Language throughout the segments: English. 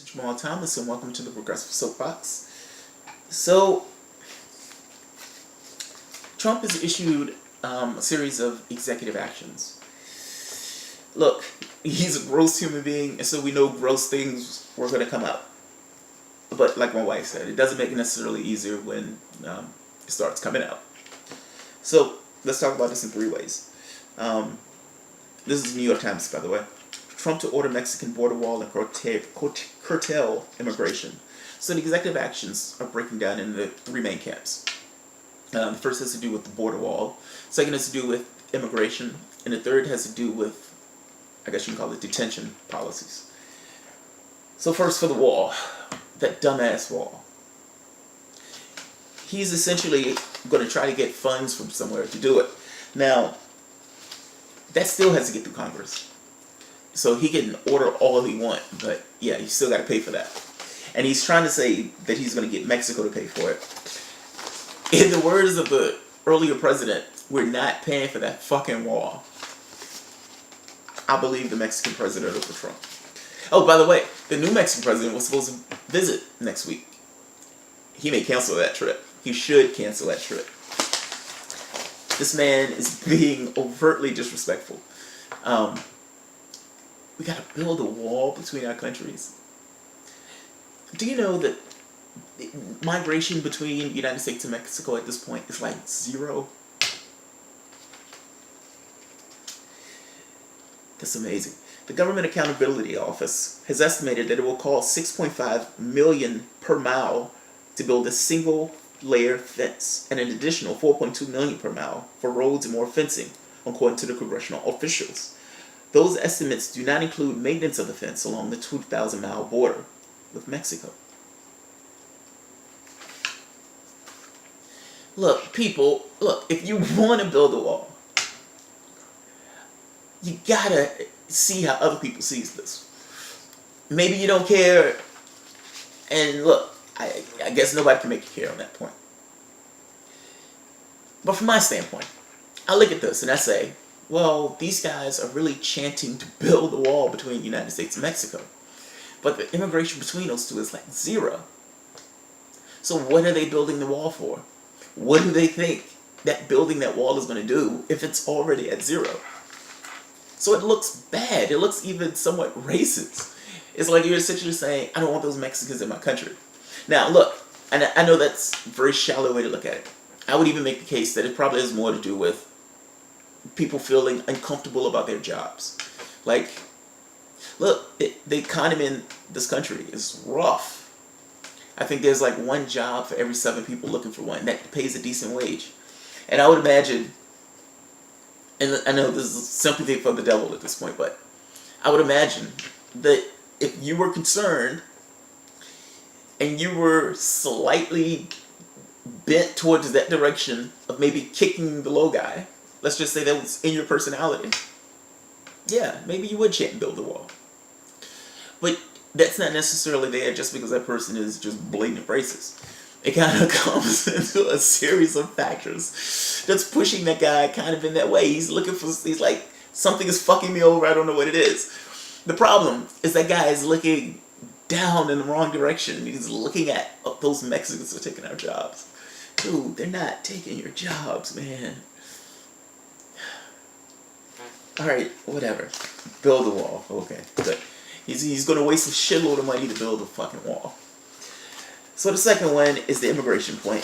Jamal Thomas, and welcome to the Progressive Soapbox. So, Trump has issued a series of executive actions. Look, he's a gross human being, and so we know gross things were going to come out. But like my wife said, it doesn't make it necessarily easier when it starts coming out. So, let's talk about this in three ways. This is the New York Times, by the way. Trump to order Mexican border wall and curtail immigration. So the executive actions are breaking down into three main camps. The first has to do with the border wall. Second has to do with immigration. And the third has to do with, I guess you can call it, detention policies. So first for the wall. That dumbass wall. He's essentially going to try to get funds from somewhere to do it. Now, that still has to get through Congress. So he can order all he wants, but yeah, you still got to pay for that. And he's trying to say that he's going to get Mexico to pay for it. In the words of the earlier president, we're not paying for that fucking wall. I believe the Mexican president over Trump. Oh, by the way, the new Mexican president was supposed to visit next week. He may cancel that trip. He should cancel that trip. This man is being overtly disrespectful. We gotta build a wall between our countries. Do you know that migration between the United States and Mexico at this point is like zero? That's amazing. The Government Accountability Office has estimated that it will cost $6.5 million per mile to build a single layer fence and an additional $4.2 million per mile for roads and more fencing, according to the congressional officials. Those estimates do not include maintenance of the fence along the 2,000-mile border with Mexico. Look, people, if you want to build a wall, you gotta see how other people see this. Maybe you don't care, and look, I guess nobody can make you care on that point. But from my standpoint, I look at this and I say, well, these guys are really chanting to build a wall between the United States and Mexico. But the immigration between those two is like zero. So what are they building the wall for? What do they think that building that wall is going to do if it's already at zero? So it looks bad. It looks even somewhat racist. It's like you're essentially saying, I don't want those Mexicans in my country. Now, look, and I know that's a very shallow way to look at it. I would even make the case that it probably has more to do with people feeling uncomfortable about their jobs. Like, look, the economy in this country is rough. I think there's like one job for every 7 people looking for one that pays a decent wage. And I would imagine, and I know this is sympathy for the devil at this point, but I would imagine that if you were concerned and you were slightly bent towards that direction of maybe kicking the low guy, let's just say that was in your personality, yeah, maybe you would chant and build a wall. But that's not necessarily there just because that person is just blatant racist. It kind of comes into a series of factors that's pushing that guy kind of in that way. He's like, something is fucking me over, I don't know what it is. The problem is that guy is looking down in the wrong direction. He's looking at those Mexicans who are taking our jobs. Dude, they're not taking your jobs, man. Alright, whatever. Build a wall. Okay, good. He's going to waste a shitload of money to build a fucking wall. So the second one is the immigration point.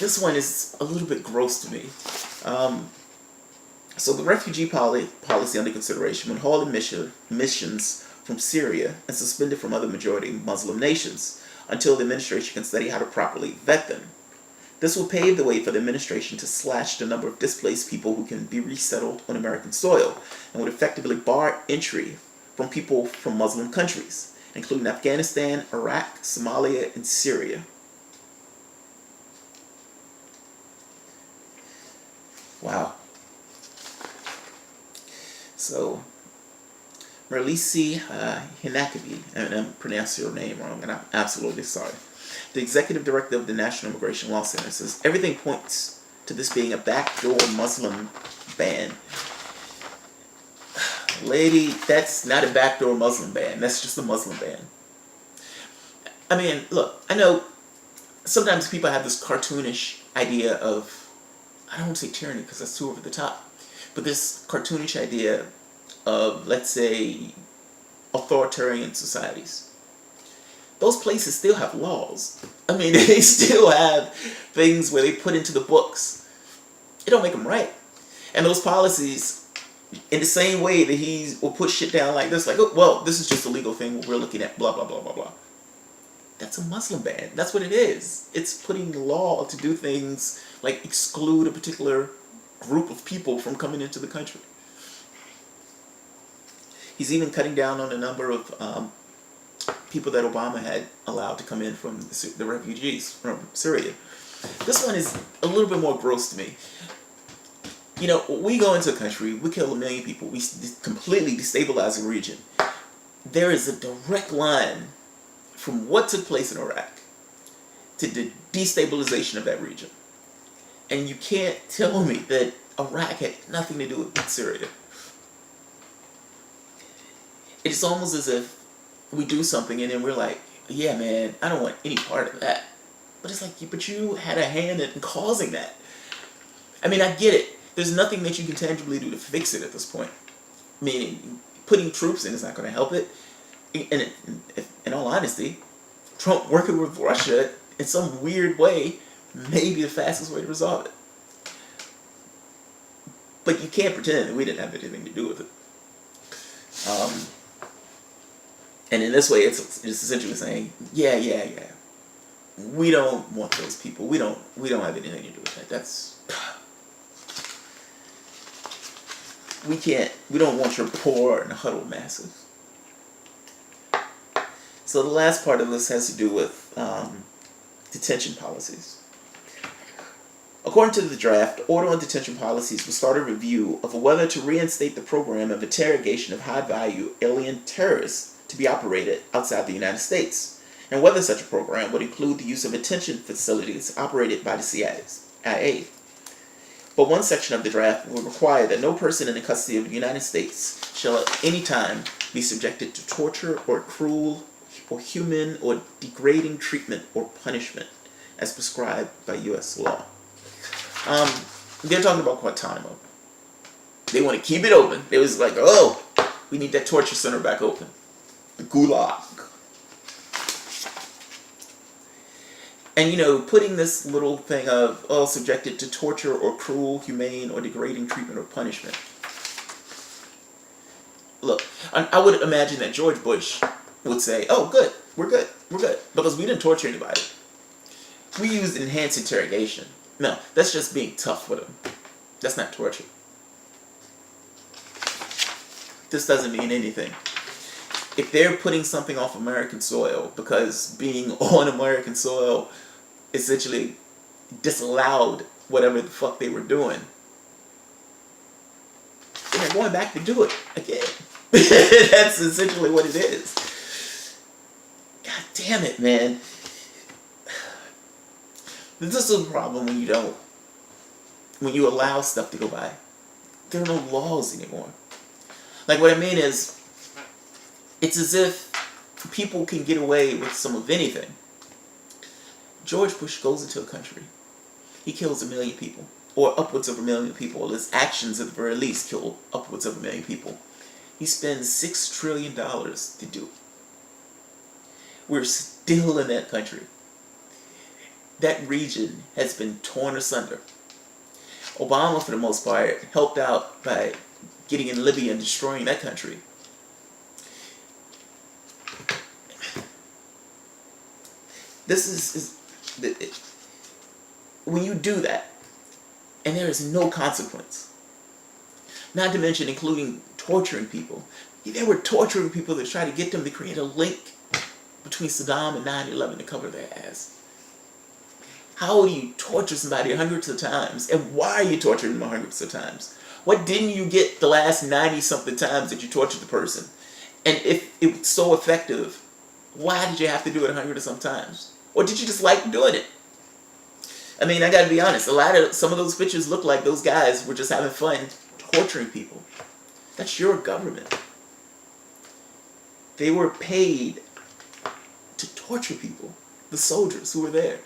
This one is a little bit gross to me. So the refugee policy under consideration would halt missions from Syria and suspended from other majority Muslim nations until the administration can study how to properly vet them. This will pave the way for the administration to slash the number of displaced people who can be resettled on American soil and would effectively bar entry from people from Muslim countries, including Afghanistan, Iraq, Somalia, and Syria. Wow. So, Merlisi Hinakabi, and I'm pronouncing your name wrong, and I'm absolutely sorry. The executive director of the National Immigration Law Center says everything points to this being a backdoor Muslim ban. Lady, that's not a backdoor Muslim ban. That's just a Muslim ban. I mean, look, I know sometimes people have this cartoonish idea of, I don't want to say tyranny because that's too over the top, but this cartoonish idea of, let's say, authoritarian societies. Those places still have laws. I mean, they still have things where they put into the books. It don't make them right. And those policies, in the same way that he will put shit down like this, like, oh, well, this is just a legal thing we're looking at, blah, blah, blah, blah, blah. That's a Muslim ban. That's what it is. It's putting law to do things like exclude a particular group of people from coming into the country. He's even cutting down on the number of people that Obama had allowed to come in from the refugees from Syria. This one is a little bit more gross to me. You know, we go into a country, we kill 1 million people, we completely destabilize a region. There is a direct line from what took place in Iraq to the destabilization of that region. And you can't tell me that Iraq had nothing to do with Syria. It's almost as if we do something and then we're like, yeah, man, I don't want any part of that. But it's like, but you had a hand in causing that. I mean, I get it. There's nothing that you can tangibly do to fix it at this point. Meaning, putting troops in is not going to help it. And in all honesty, Trump working with Russia in some weird way may be the fastest way to resolve it. But you can't pretend that we didn't have anything to do with it. And in this way, it's essentially saying, yeah. We don't want those people. We don't have anything to do with that. That's... We don't want your poor and huddled masses. So the last part of this has to do with detention policies. According to the draft, Order on Detention Policies will start a review of whether to reinstate the program of interrogation of high-value alien terrorists to be operated outside the United States, and whether such a program would include the use of detention facilities operated by the CIA. But one section of the draft will require that no person in the custody of the United States shall at any time be subjected to torture or cruel or human or degrading treatment or punishment as prescribed by U.S. law. They're talking about Guantanamo. They want to keep it open. It was like, oh, we need that torture center back open. The Gulag. And, you know, putting this little thing of, oh, subjected to torture or cruel, humane, or degrading treatment or punishment. Look, I would imagine that George Bush would say, oh, good, we're good, because we didn't torture anybody. We used enhanced interrogation. No, that's just being tough with them. That's not torture. This doesn't mean anything. If they're putting something off American soil because being on American soil essentially disallowed whatever the fuck they were doing, and they're going back to do it again. That's essentially what it is. God damn it, man. This is a problem when you allow stuff to go by. There are no laws anymore. Like, what I mean is, it's as if people can get away with some of anything. George Bush goes into a country. He kills 1 million people, or upwards of 1 million people. His actions, at the very least, kill upwards of 1 million people. He spends $6 trillion to do it. We're still in that country. That region has been torn asunder. Obama, for the most part, helped out by getting in Libya and destroying that country. When you do that, and there is no consequence, not to mention including torturing people. They were torturing people to try to get them to create a link between Saddam and 9/11 to cover their ass. How do you torture somebody hundreds of times? And why are you torturing them hundreds of times? What didn't you get the last 90-something times that you tortured the person? And if it was so effective, why did you have to do it 100 or some times? Or did you just like doing it? I mean, I gotta be honest, some of those pictures look like those guys were just having fun torturing people. That's your government. They were paid to torture people, the soldiers who were there.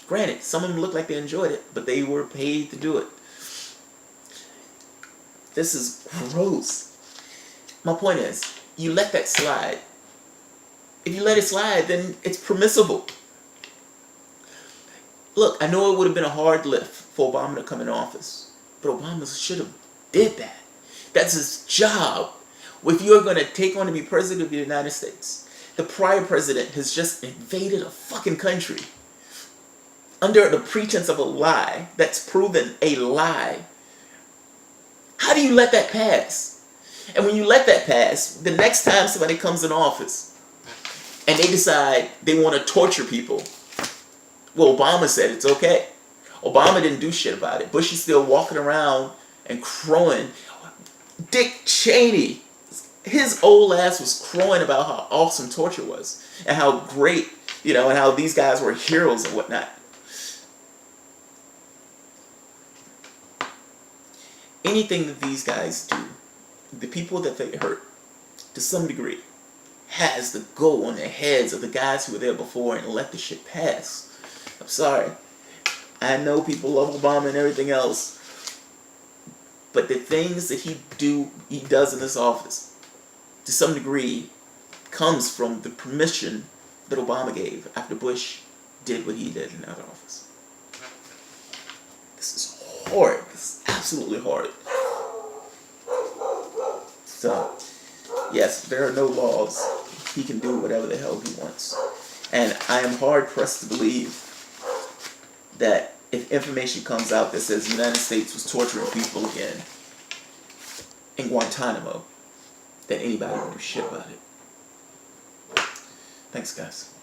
Granted, some of them looked like they enjoyed it, but they were paid to do it. This is gross. My point is, you let that slide. If you let it slide, then it's permissible. Look, I know it would have been a hard lift for Obama to come in office, but Obama should have did that. That's his job. If you're going to take on to be president of the United States, the prior president has just invaded a fucking country under the pretense of a lie that's proven a lie. How do you let that pass? And when you let that pass, the next time somebody comes in office and they decide they want to torture people, well, Obama said it's okay. Obama didn't do shit about it. Bush is still walking around and crowing. Dick Cheney, his old ass was crowing about how awesome torture was and how great, and how these guys were heroes and whatnot. Anything that these guys do, the people that they hurt, to some degree, has to go on the heads of the guys who were there before and let the shit pass. I'm sorry. I know people love Obama and everything else, but the things that he does in this office, to some degree, comes from the permission that Obama gave after Bush did what he did in that office. This is horrid. This is absolutely horrid. So, yes, there are no laws. He can do whatever the hell he wants. And I am hard pressed to believe that if information comes out that says the United States was torturing people again in Guantanamo, that anybody would do shit about it. Thanks, guys.